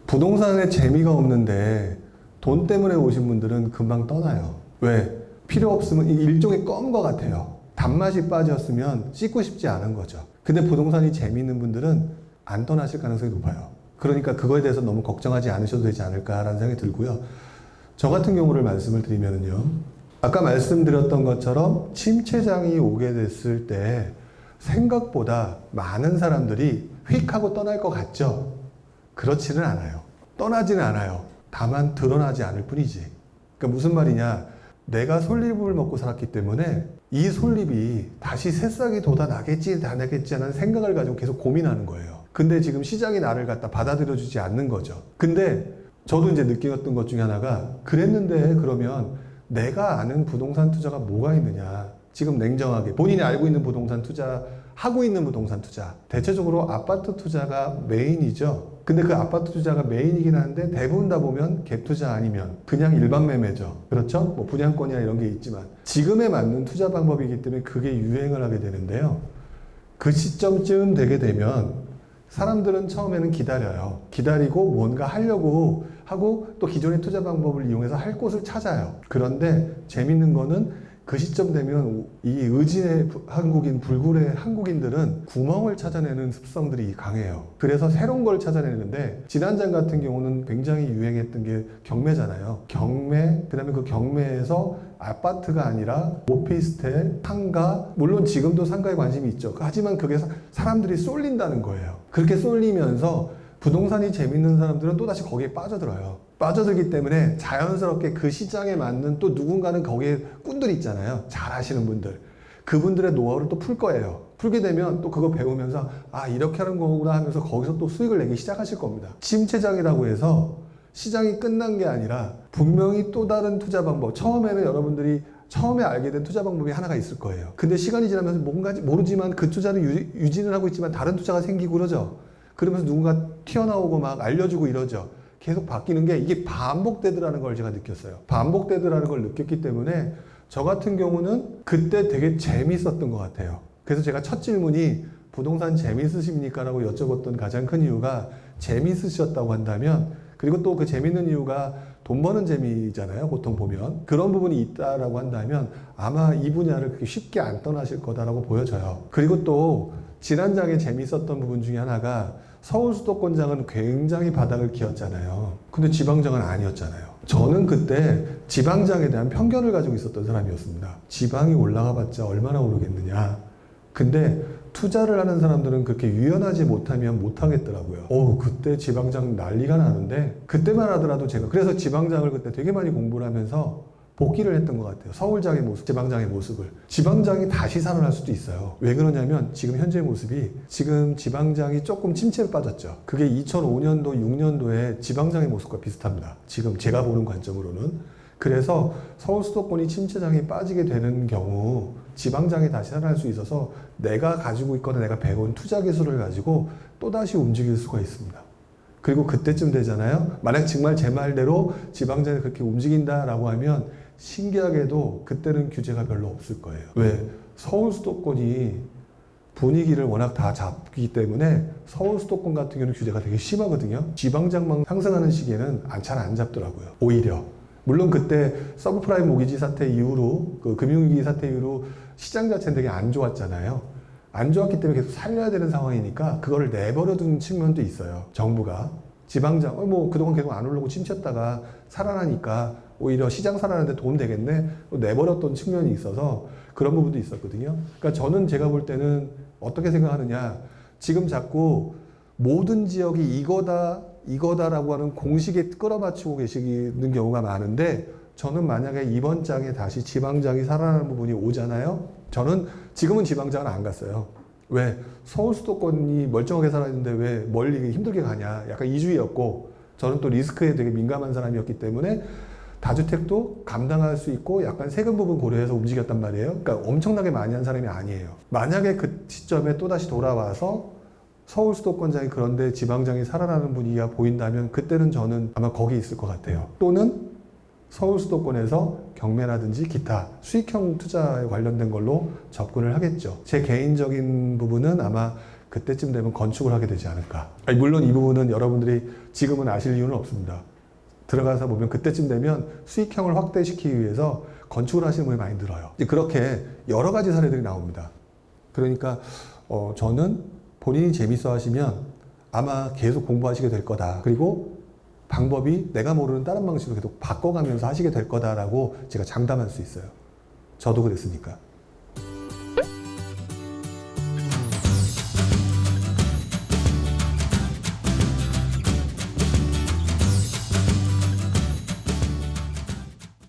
부동산에 재미가 없는데 돈 때문에 오신 분들은 금방 떠나요. 왜? 필요 없으면 이게 일종의 껌과 같아요. 단맛이 빠졌으면 씻고 싶지 않은 거죠. 근데 부동산이 재미있는 분들은 안 떠나실 가능성이 높아요. 그러니까 그거에 대해서 너무 걱정하지 않으셔도 되지 않을까라는 생각이 들고요. 저 같은 경우를 말씀을 드리면요. 아까 말씀드렸던 것처럼 침체장이 오게 됐을 때 생각보다 많은 사람들이 휙 하고 떠날 것 같죠? 그렇지는 않아요. 떠나지는 않아요. 다만 드러나지 않을 뿐이지. 그러니까 무슨 말이냐. 내가 솔잎을 먹고 살았기 때문에 이 솔잎이 다시 새싹이 돋아나겠지, 안 나겠지 하는 생각을 가지고 계속 고민하는 거예요. 근데 지금 시장이 나를 갖다 받아들여주지 않는 거죠. 근데 저도 이제 느꼈던 것 중에 하나가 그랬는데 그러면 내가 아는 부동산 투자가 뭐가 있느냐. 지금 냉정하게 본인이 알고 있는 부동산 투자, 하고 있는 부동산 투자. 대체적으로 아파트 투자가 메인이죠. 근데 그 아파트 투자가 메인이긴 한데 대부분 다 보면 갭 투자 아니면 그냥 일반 매매죠. 그렇죠? 뭐 분양권이나 이런 게 있지만 지금에 맞는 투자 방법이기 때문에 그게 유행을 하게 되는데요. 그 시점쯤 되게 되면 사람들은 처음에는 기다려요. 기다리고 뭔가 하려고 하고 또 기존의 투자 방법을 이용해서 할 곳을 찾아요. 그런데 재밌는 거는 그 시점 되면 이 의지의 한국인, 불굴의 한국인들은 구멍을 찾아내는 습성들이 강해요. 그래서 새로운 걸 찾아내는데 지난장 같은 경우는 굉장히 유행했던 게 경매잖아요. 경매, 그 다음에 그 경매에서 아파트가 아니라 오피스텔, 상가, 물론 지금도 상가에 관심이 있죠. 하지만 그게 사람들이 쏠린다는 거예요. 그렇게 쏠리면서 부동산이 재밌는 사람들은 또다시 거기에 빠져들어요. 빠져들기 때문에 자연스럽게 그 시장에 맞는 또 누군가는 거기에 꾼들이 있잖아요. 잘 아시는 분들. 그분들의 노하우를 또 풀 거예요. 풀게 되면 또 그거 배우면서 아 이렇게 하는 거구나 하면서 거기서 또 수익을 내기 시작하실 겁니다. 침체장이라고 해서 시장이 끝난 게 아니라 분명히 또 다른 투자 방법. 처음에는 여러분들이 처음에 알게 된 투자 방법이 하나가 있을 거예요. 근데 시간이 지나면서 뭔가 모르지만 그 투자를 유지는 하고 있지만 다른 투자가 생기고 그러죠. 그러면서 누군가 튀어나오고 막 알려주고 이러죠. 계속 바뀌는 게 이게 반복되더라는 걸 제가 느꼈어요. 반복되더라는 걸 느꼈기 때문에 저 같은 경우는 그때 되게 재밌었던 것 같아요. 그래서 제가 첫 질문이 부동산 재밌으십니까? 라고 여쭤봤던 가장 큰 이유가 재밌으셨다고 한다면 그리고 또 그 재밌는 이유가 돈 버는 재미잖아요. 보통 보면. 그런 부분이 있다라고 한다면 아마 이 분야를 그렇게 쉽게 안 떠나실 거다라고 보여져요. 그리고 또 지난장에 재밌었던 부분 중에 하나가 서울 수도권장은 굉장히 바닥을 기었잖아요. 근데 지방장은 아니었잖아요. 저는 그때 지방장에 대한 편견을 가지고 있었던 사람이었습니다. 지방이 올라가 봤자 얼마나 오르겠느냐. 근데 투자를 하는 사람들은 그렇게 유연하지 못하면 못하겠더라고요. 그때 지방장 난리가 나는데 그때만 하더라도 제가 그래서 지방장을 그때 되게 많이 공부를 하면서 복귀를 했던 것 같아요. 서울장의 모습, 지방장의 모습을. 지방장이 다시 살아날 수도 있어요. 왜 그러냐면 지금 현재 모습이 지금 지방장이 조금 침체에 빠졌죠. 그게 2005년도, 6년도에 지방장의 모습과 비슷합니다. 지금 제가 보는 관점으로는. 그래서 서울 수도권이 침체장이 빠지게 되는 경우 지방장이 다시 살아날 수 있어서 내가 가지고 있거나 내가 배운 투자 기술을 가지고 또다시 움직일 수가 있습니다. 그리고 그때쯤 되잖아요. 만약 정말 제 말대로 지방장이 그렇게 움직인다라고 하면 신기하게도 그때는 규제가 별로 없을 거예요. 왜? 서울 수도권이 분위기를 워낙 다 잡기 때문에 서울 수도권 같은 경우는 규제가 되게 심하거든요. 지방장만 상승하는 시기에는 잘 안 잡더라고요. 오히려. 물론 그때 서브프라임 모기지 사태 이후로 그 금융위기 사태 이후로 시장 자체는 되게 안 좋았잖아요. 안 좋았기 때문에 계속 살려야 되는 상황이니까 그거를 내버려둔 측면도 있어요. 정부가. 지방장, 그동안 계속 안 오르고 침체했다가 살아나니까 오히려 시장 살아나는데 도움 되겠네? 내버렸던 측면이 있어서 그런 부분도 있었거든요. 그러니까 저는 제가 볼 때는 어떻게 생각하느냐. 지금 자꾸 모든 지역이 이거다라고 하는 공식에 끌어맞추고 계시는 경우가 많은데 저는 만약에 이번 장에 다시 지방장이 살아나는 부분이 오잖아요. 저는 지금은 지방장은 안 갔어요. 왜? 서울 수도권이 멀쩡하게 살아있는데 왜 멀리 힘들게 가냐. 약간 이주의였고 저는 또 리스크에 되게 민감한 사람이었기 때문에 다주택도 감당할 수 있고 약간 세금 부분 고려해서 움직였단 말이에요. 그러니까 엄청나게 많이 한 사람이 아니에요. 만약에 그 시점에 또다시 돌아와서 서울 수도권장이 그런데 지방장이 살아나는 분위기가 보인다면 그때는 저는 아마 거기 있을 것 같아요. 또는 서울 수도권에서 경매라든지 기타 수익형 투자에 관련된 걸로 접근을 하겠죠. 제 개인적인 부분은 아마 그때쯤 되면 건축을 하게 되지 않을까. 아니, 물론 이 부분은 여러분들이 지금은 아실 이유는 없습니다. 들어가서 보면 그때쯤 되면 수익형을 확대시키기 위해서 건축을 하시는 분이 많이 늘어요. 이제 그렇게 여러 가지 사례들이 나옵니다. 그러니까 저는 본인이 재밌어 하시면 아마 계속 공부하시게 될 거다. 그리고 방법이 내가 모르는 다른 방식으로 계속 바꿔가면서 하시게 될 거다라고 제가 장담할 수 있어요. 저도 그랬으니까.